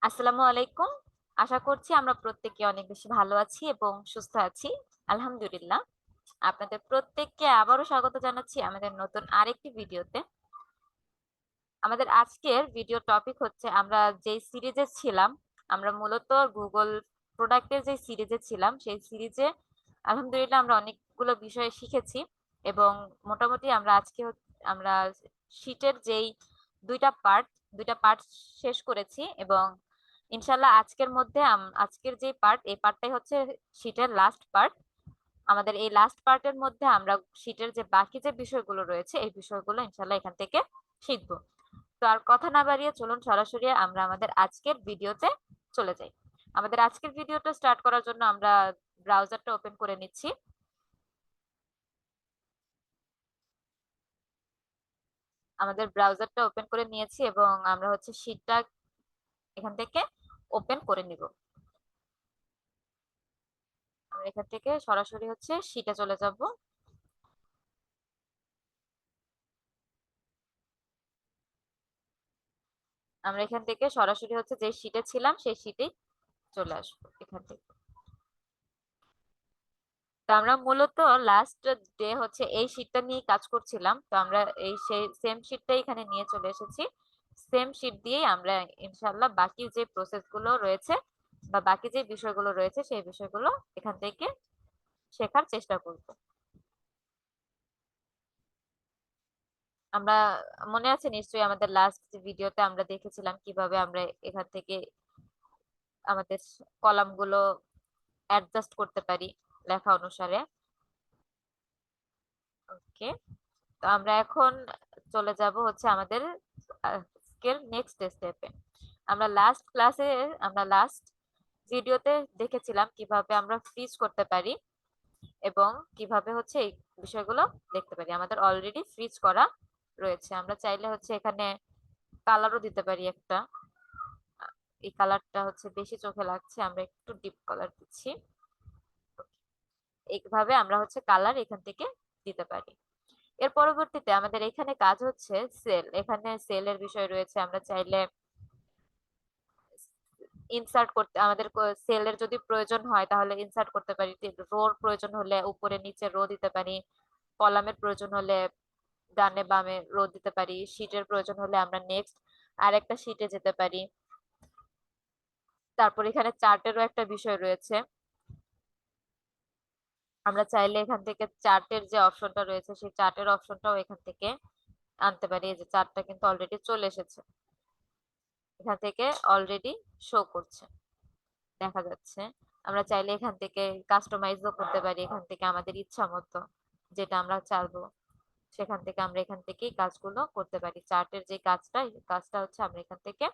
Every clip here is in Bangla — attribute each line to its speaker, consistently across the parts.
Speaker 1: আসসালামু আলাইকুম। আশা করছি আমরা প্রত্যেকে অনেক বেশি ভালো আছি এবং সুস্থ আছি। আলহামদুলিল্লাহ। আপনাদের প্রত্যেককে আবারও স্বাগত জানাচ্ছি আমাদের নতুন আরেকটি ভিডিওতে। আমাদের আজকের ভিডিও টপিক হচ্ছে আমরা যেই সিরিজে ছিলাম, আমরা মূলত গুগল প্রোডাক্টের যে সিরিজে ছিলাম সেই সিরিজে আলহামদুলিল্লাহ আমরা অনেকগুলো বিষয় শিখেছি এবং মোটামুটি আমরা শীটের যেই দুইটা পার্ট দুইটা পার্ট শেষ করেছি এবং ইনশাল্লাহ আজকের যে পার্ট এই পার্টটাই হচ্ছে শীটের লাস্ট পার্ট। আমাদের এই লাস্ট পার্টের মধ্যে আমরা শীটের যে বাকি যে বিষয়গুলো রয়েছে এই বিষয়গুলো ইনশাল্লাহ এখান থেকে শিখবো। তো আর কথা না বাড়িয়ে চলুন সরাসরি আমরা আমাদের আজকের ভিডিওতে চলে যাই। আমাদের আজকের ভিডিওটা স্টার্ট করার জন্য আমরা ব্রাউজারটা ওপেন করে নিচ্ছি। আমাদের ব্রাউজারটা ওপেন করে নিয়েছি এবং আমরা হচ্ছে শীটটা এখান থেকে ওপেন করে নিব। আমরা এখান থেকে সরাসরি হচ্ছে শীটে চলে যাব। আমরা এখান থেকে সরাসরি হচ্ছে যে শীটে ছিলাম সেই শীটেই চলে আসবো এখান থেকে। তো আমরা মূলত লাস্ট ডে হচ্ছে এই শীটটা নিয়ে কাজ করছিলাম, তো আমরা এই সেই সেম শীটটাই এখানে নিয়ে চলে এসেছি। সেম শীট দিয়েই আমরা ইনশাল্লাহ বাকি যে প্রসেস গুলো রয়েছে বা বাকি যে বিষয়গুলো রয়েছে সেই বিষয়গুলো এখান থেকে শেখার চেষ্টা করব। আমরা মনে আছে নিশ্চয়ই আমাদের লাস্ট ভিডিওতে আমরা দেখেছিলাম কিভাবে আমরা এখান থেকে আমাদের কলাম গুলো অ্যাডজাস্ট করতে পারি লেখা অনুসারে। ওকে, তো আমরা এখন চলে যাব হচ্ছে আমাদের আজকের নেক্সট স্টেপে। আমরা লাস্ট ভিডিওতে দেখেছিলাম কিভাবে আমরা ফ্রিজ করতে পারি এবং কিভাবে হচ্ছে এই বিষয়গুলো দেখতে পারি। আমাদের অলরেডি ফ্রিজ করা রয়েছে, আমরা চাইলে হচ্ছে এখানে কালারও দিতে পারি একটা। এই কালারটা হচ্ছে বেশি চোখে লাগছে, আমরা একটু ডিপ কালার দিচ্ছি। এইভাবে আমরা হচ্ছে কালার এখান থেকে দিতে পারি। এর পরবর্তীতে আমাদের এখানে কাজ হচ্ছে এখানে সেলের বিষয় রয়েছে। আমরা চাইলে ইনসার্ট করতে আমাদের সেলের যদি প্রয়োজন হয় তাহলে ইনসার্ট করতে পারি, রোর প্রয়োজন হলে উপরে নিচে রো দিতে পারি, কলামের প্রয়োজন হলে ডানে বামে রো দিতে পারি, শীটের প্রয়োজন হলে আমরা নেক্সট আরেকটা শীটে যেতে পারি। তারপর এখানে চার্টেরও একটা বিষয় রয়েছে। আমরা চাইলে এখান থেকে চার্টের যে অপশনটা রয়েছে সেই চার্টের অপশনটাও এখান থেকে আনতে পারি। এই যে চার্টটা কিন্তু অলরেডি চলে এসেছে, এখান থেকে অলরেডি শো করছে, দেখা যাচ্ছে। আমরা চাইলে এখান থেকে কাস্টমাইজও করতে পারি, এখান থেকে আমাদের ইচ্ছা মতো যেটা আমরা চাইবো সেখান থেকে আমরা এখান থেকেই কাজগুলো করতে পারি। চার্টের যে কাজটা এই কাজটা হচ্ছে আমরা এখান থেকে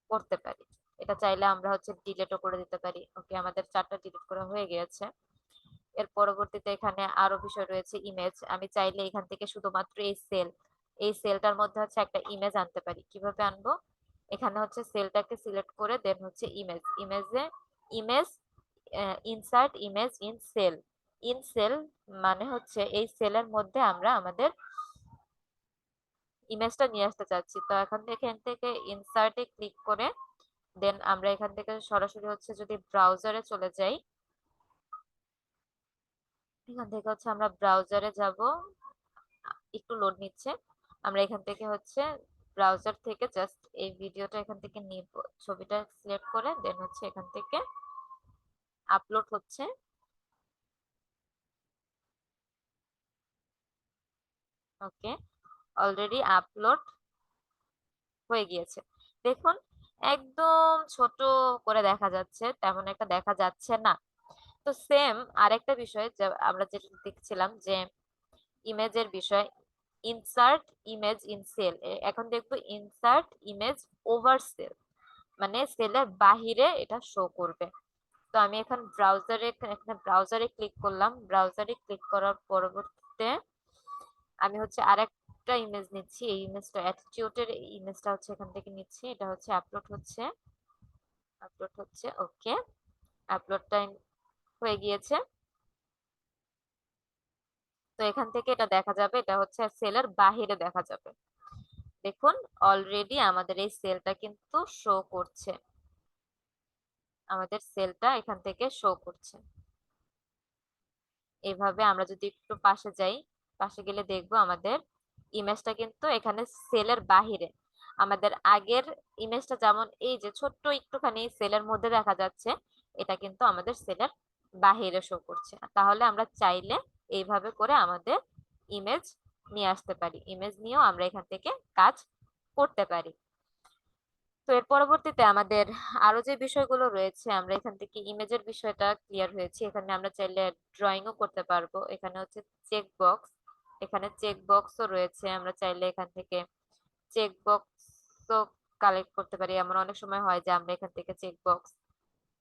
Speaker 1: করতে পারি। এটা চাইলে আমরা হচ্ছে ডিলিটও করে দিতে পারি। ওকে, আমাদের চার্টটা ডিলিট করা হয়ে গিয়েছে। এর পরবর্তীতে এখানে আরো বিষয় রয়েছে ইমেজ। আমি চাইলে এখান থেকে শুধুমাত্র এই সেলটার মধ্যে হচ্ছে একটা ইমেজ আনতে পারি। কিভাবে আনবো? এখানে হচ্ছে সেলটাকে সিলেক্ট করে দেন হচ্ছে image insert image in cell মানে হচ্ছে এই সেলের মধ্যে আমরা আমাদের ইমেজটা নিয়ে আসতে চাচ্ছি। তো এখান থেকে ইনসার্টে ক্লিক করে দেন আমরা এখান থেকে সরাসরি হচ্ছে যদি ব্রাউজারে চলে যাই, এখান থেকে হচ্ছে আমরা ব্রাউজারে যাব। একটু লোড নিচ্ছে। আমরা এখান থেকে হচ্ছে ব্রাউজার থেকে জাস্ট এই ভিডিওটা এখান থেকে নিব, ছবিটা সিলেক্ট করে দেন হচ্ছে এখান থেকে আপলোড হচ্ছে। ওকে, অলরেডি আপলোড হয়ে গিয়েছে। দেখুন, একদম ছোট করে দেখা যাচ্ছে, তেমন একটা দেখা যাচ্ছে না। তো সেম আরেকটা বিষয় যে আমরা যেটা দেখছিলাম যে ইমেজের বিষয়, ইনসার্ট ইমেজ ইন সেল, এখন দেখবো ইনসার্ট ইমেজ ওভার সেল, মানে সেলের বাহিরে এটা শো করবে। তো আমি এখন এখানে ব্রাউজারে ক্লিক করলাম। ব্রাউজারে ক্লিক করার পরবর্তীতে আমি হচ্ছে আরেকটা ইমেজ নিচ্ছি। এই ইমেজটা অ্যাটিটিউডের ইমেজটা হচ্ছে এখান থেকে নিচ্ছি। এটা হচ্ছে আপলোড হচ্ছে। ওকে, আপলোডটা হয়ে গিয়েছে। তো এখান থেকে এটা দেখা যাবে, এটা হচ্ছে সেলের বাহিরে দেখা যাবে। দেখুন অলরেডি আমাদের এই সেলটা কিন্তু শো করছে, আমাদের সেলটা এখান থেকে শো করছে। এইভাবে আমরা যদি একটু পাশে যাই, পাশে গেলে দেখবো আমাদের ইমেজটা কিন্তু এখানে সেলের বাহিরে। আমাদের আগের ইমেজটা যেমন এই যে ছোট্ট একটুখানি সেলের মধ্যে দেখা যাচ্ছে, এটা কিন্তু আমাদের সেলের বাহিরে শো করছে। তাহলে আমরা চাইলে এইভাবে করে আমাদের ইমেজ নিয়ে আসতে পারি, ইমেজ নিয়েও আমরা এখান থেকে কাজ করতে পারি। তো এর পরবর্তীতে আমাদের আরো যে বিষয়গুলো রয়েছে, আমরা এখান থেকে ইমেজের বিষয়টা ক্লিয়ার হয়েছে। এখানে আমরা চাইলে ড্রয়িংও করতে পারবো। এখানে হচ্ছে চেক বক্স, এখানে চেক বক্সও রয়েছে, আমরা চাইলে এখান থেকে চেক বক্সও কালেক্ট করতে পারি। এমন অনেক সময় হয় যে আমরা এখান থেকে চেক বক্স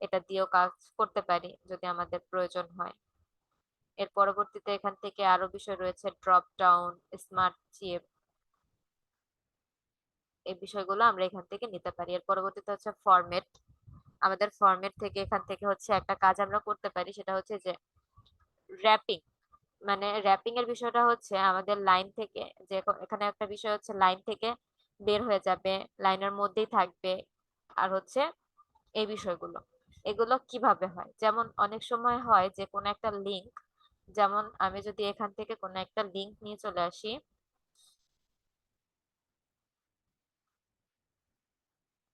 Speaker 1: এটা দিয়েও কাজ করতে পারি যদি আমাদের প্রয়োজন হয়। এর পরবর্তীতে এখান থেকে আরো বিষয় রয়েছে, ড্রপ ডাউন, স্মার্ট চিপ, এই বিষয়গুলো আমরা এখান থেকে নিতে পারি। এর পরবর্তীতে হচ্ছে ফরম্যাট। আমাদের ফরম্যাট থেকে এখান থেকে হচ্ছে একটা কাজ আমরা করতে পারি, সেটা হচ্ছে যে র্যাপিং। মানে র্যাপিং এর বিষয়টা হচ্ছে আমাদের লাইন থেকে, যে এখানে একটা বিষয় হচ্ছে লাইন থেকে বের হয়ে যাবে, লাইনের মধ্যেই থাকবে। আর হচ্ছে এই বিষয়গুলো, এগুলো কিভাবে হয়, যেমন অনেক সময় হয় যে কোনো একটা লিংক, যেমন আমি যদি এখান থেকে কোনো একটা লিংক নিয়ে চলে আসি,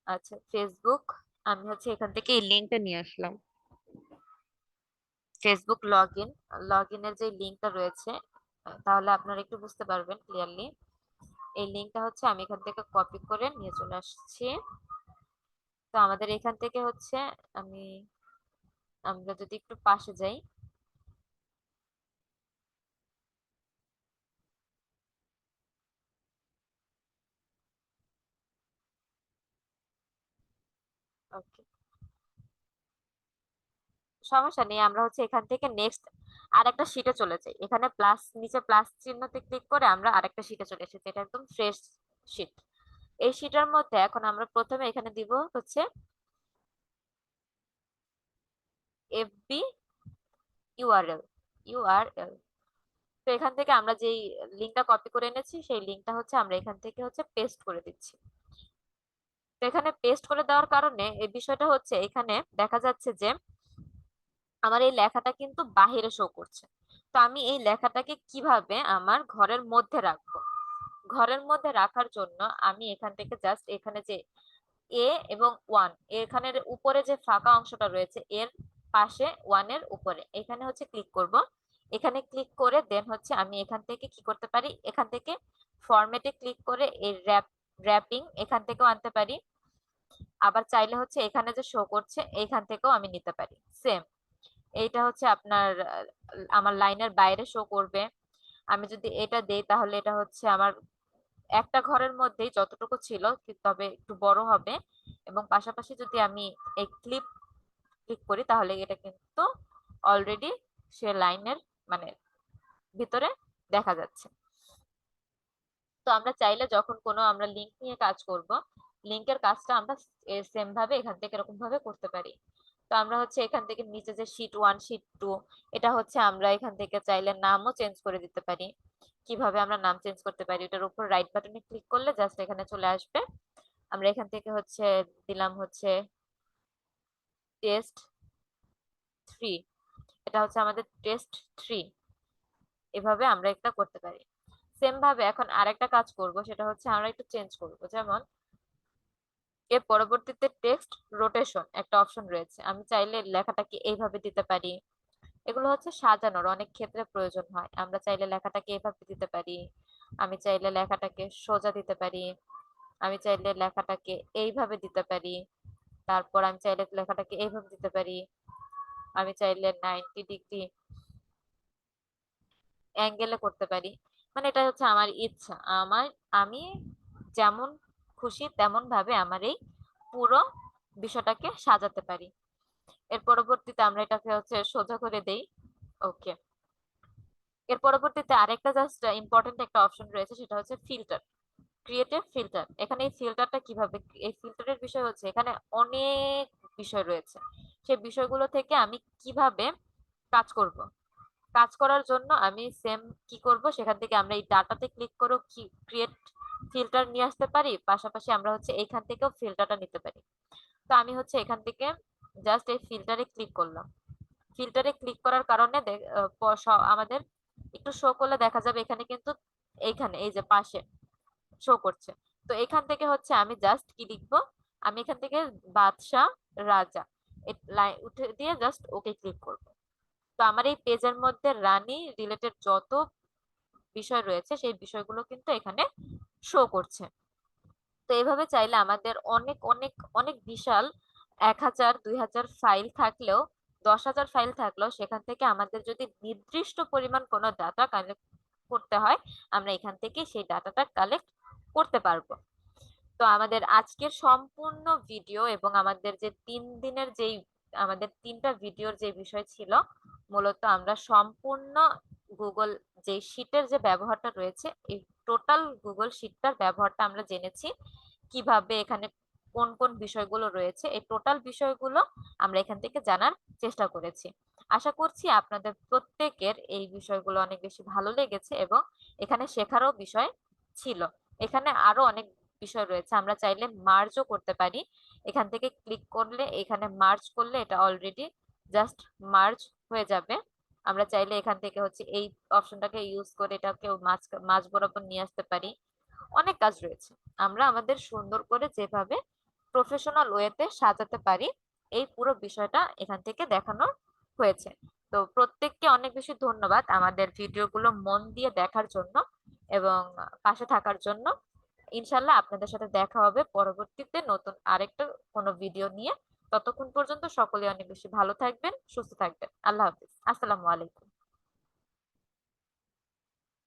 Speaker 1: আচ্ছা ফেসবুক, আমি হচ্ছে এখান থেকে এই লিংকটা নিয়ে আসলাম, ফেসবুক লগ ইনের যে লিঙ্কটা রয়েছে, তাহলে আপনারা একটু বুঝতে পারবেন ক্লিয়ারলি। এই লিঙ্কটা হচ্ছে আমি এখান থেকে কপি করে নিয়ে চলে আসছি। তো আমাদের এখান থেকে হচ্ছে আমি, আমরা যদি একটু পাশে যাই, ওকে সমস্যা নেই, আমরা হচ্ছে এখান থেকে নেক্সট আরেকটা শিটে চলে যাই। এখানে প্লাস, নিচে প্লাস চিহ্নতে ক্লিক করে আমরা আরেকটা শিটে চলে এসেছি, এটা একদম ফ্রেশ শিট। এই শিটের মধ্যে এখন আমরা প্রথমে এখানে দিব হচ্ছে এফবি ইউআরএল, ইউআরএল। তো এখান থেকে আমরা যেই লিঙ্কটা কপি করে এনেছি, সেই লিঙ্কটা হচ্ছে আমরা এখান থেকে হচ্ছে পেস্ট করে দিচ্ছি। তো এখানে পেস্ট করে দেওয়ার কারণে এই বিষয়টা হচ্ছে এখানে দেখা যাচ্ছে যে আমার এই লেখাটা কিন্তু বাহিরে শো করছে। তো আমি এই লেখাটাকে কিভাবে আমার ঘরের মধ্যে রাখবো, ঘরের মধ্যে রাখার জন্য আমি এখান থেকে জাস্ট এখানে যে এ এবং ওয়ান, এখানের উপরে যে ফাঁকা অংশটা রয়েছে এর পাশে ওয়ানের উপরে, এখানে হচ্ছে ক্লিক করব। এখানে ক্লিক করে দেন হচ্ছে আমি এখান থেকে কি করতে পারি, এখান থেকে ফরম্যাটে ক্লিক করে এই র্যাপিং এখান থেকেও আনতে পারি। আবার চাইলে হচ্ছে এখানে যে শো করছে এখান থেকেও আমি নিতে পারি সেম। এইটা হচ্ছে আপনার আমার লাইনের বাইরে শো করবে। আমি যদি এটা দেই তাহলে এটা হচ্ছে আমার একটা ঘরের মধ্যেই যতটুকু ছিল, তবে একটু বড় হবে। এবং পাশাপাশি যদি আমি এই ক্লিক করি তাহলে এটা কিন্তু অলরেডি সে লাইনের মানে ভিতরে দেখা যাচ্ছে। তো আমরা চাইলে যখন কোনো আমরা লিংক নিয়ে কাজ করব, লিংকের কাজটা আমরা সেম ভাবে এখান থেকে এরকম ভাবে করতে পারি। তো আমরা হচ্ছে এখান থেকে নিচে যে শীট ওয়ান শীট টু, এটা হচ্ছে আমরা এখান থেকে চাইলে নামও চেঞ্জ করে দিতে পারি। কিভাবে আমরা নাম চেঞ্জ করতে পারি, এটার উপর রাইট বাটনে ক্লিক করলে জাস্ট এখানে চলে আসবে। আমরা এখান থেকে হচ্ছে দিলাম হচ্ছে টেস্ট 3, এটা হচ্ছে আমাদের টেস্ট 3। এভাবে আমরা একটা করতে পারি। সেম ভাবে এখন আরেকটা কাজ করব, সেটা হচ্ছে আমরা একটু চেঞ্জ করব। যেমন এর পরবর্তীতে টেক্সট রোটেশন একটা অপশন রয়েছে, আমি চাইলে লেখাটাকে এইভাবে দিতে পারি। এগুলো হচ্ছে সাজানোর অনেক ক্ষেত্রে প্রয়োজন হয়, আমরা চাইলে লেখাটাকে এভাবে দিতে পারি, আমি চাইলে লেখাটাকে সোজা দিতে পারি, আমি চাইলে লেখাটাকে এইভাবে দিতে পারি, তারপর আমি চাইলে লেখাটাকে এইভাবে দিতে পারি, আমি চাইলে 90 ডিগ্রি অ্যাঙ্গেলে করতে পারি। মানে এটা হচ্ছে আমার ইচ্ছা, আমি যেমন খুশি তেমন ভাবে আমার এই পুরো বিষয়টাকে সাজাতে পারি। এর পরবর্তীতে আমরা এটাকে হচ্ছে সোজা করে দেই। ওকে, এর পরবর্তীতে আরেকটা জাস্ট ইম্পর্টেন্ট একটা অপশন রয়েছে, সেটা হচ্ছে ফিল্টার, ক্রিয়েটিভ ফিল্টার। এখানে এই ফিল্টারটা কিভাবে, এই ফিল্টারের বিষয় হচ্ছে এখানে অনেক বিষয় রয়েছে, সেই বিষয়গুলো থেকে আমি কিভাবে কাজ করব। কাজ করার জন্য আমি সেম কি করব, সেখান থেকে আমরা এই ডাটাতে ক্লিক করো, ক্রিয়েট ফিল্টার নিয়ে আসতে পারি, পাশাপাশি আমরা হচ্ছে এইখান থেকেও ফিল্টারটা নিতে পারি। তো আমি হচ্ছে এখান থেকে জাস্ট এই ফিল্টারে ক্লিক করলাম। ফিল্টারে ক্লিক করার কারণে আমাদের একটু শো করলে দেখা যাবে এখানে কিন্তু এইখানে এই যে পাশে শো করছে। তো এখান থেকে হচ্ছে আমি জাস্ট কি লিখবো, আমি এখান থেকে বাদশাহ রাজা লাইন উঠে দিয়ে জাস্ট ওকে ক্লিক করব। তো আমার এই পেজের মধ্যে রানী রিলেটেড যত বিষয় রয়েছে সেই বিষয়গুলো কিন্তু এখানে শো করছে। তো এইভাবে চাইলে আমাদের অনেক অনেক অনেক বিশাল 1000 2000 ফাইল থাকলেও 10,000 ফাইল থাকলেও সেখান থেকে আমাদের যদি নির্দিষ্ট পরিমাণ কোনো ডাটা কালেক্ট করতে হয়, আমরা এখান থেকে সেই ডাটাটা কালেক্ট করতে পারবো। তো আমাদের আজকের সম্পূর্ণ ভিডিও এবং আমাদের যে 3 দিনের যেই আমাদের 3টা ভিডিওর যে বিষয় ছিল, মূলত আমরা সম্পূর্ণ গুগল যে শিটের যে ব্যবহারটা রয়েছে এই টোটাল গুগল শিটটার ব্যবহারটা আমরা জেনেছি। কিভাবে এখানে কোন কোন বিষয়গুলো রয়েছে এই টোটাল বিষয়গুলো আমরা এখান থেকে জানার চেষ্টা করেছি। আশা করছি আপনাদের প্রত্যেকের এই বিষয়গুলো অনেক বেশি ভালো লেগেছে এবং এখানে শেখারও বিষয় ছিল। এখানে আরো অনেক বিষয় রয়েছে, আমরা চাইলে মার্জও করতে পারি। এখান থেকে ক্লিক করলে এখানে মার্জ করলে এটা অলরেডি জাস্ট মার্জ হয়ে যাবে। আমরা চাইলে এখান থেকে হচ্ছে এই অপশনটাকে ইউজ করে এটাকে মাঝ মাঝ বরাবর নিয়ে আসতে পারি। অনেক কাজ রয়েছে, আমরা আমাদের সুন্দর করে যেভাবে প্রফেশনাল ওয়েতে সাজাতে পারি এই পুরো বিষয়টা এখান থেকে দেখানো হয়েছে। তো প্রত্যেককে অনেক বেশি ধন্যবাদ আমাদের ভিডিওগুলো মন দিয়ে দেখার জন্য এবং পাশে থাকার জন্য। ইনশাল্লাহ আপনাদের সাথে দেখা হবে পরবর্তীতে নতুন আরেকটা কোনো ভিডিও নিয়ে। ততক্ষণ পর্যন্ত সকলে অনেক বেশি ভালো থাকবেন, সুস্থ থাকবেন। আল্লাহ হাফিজ। আসসালামু আলাইকুম।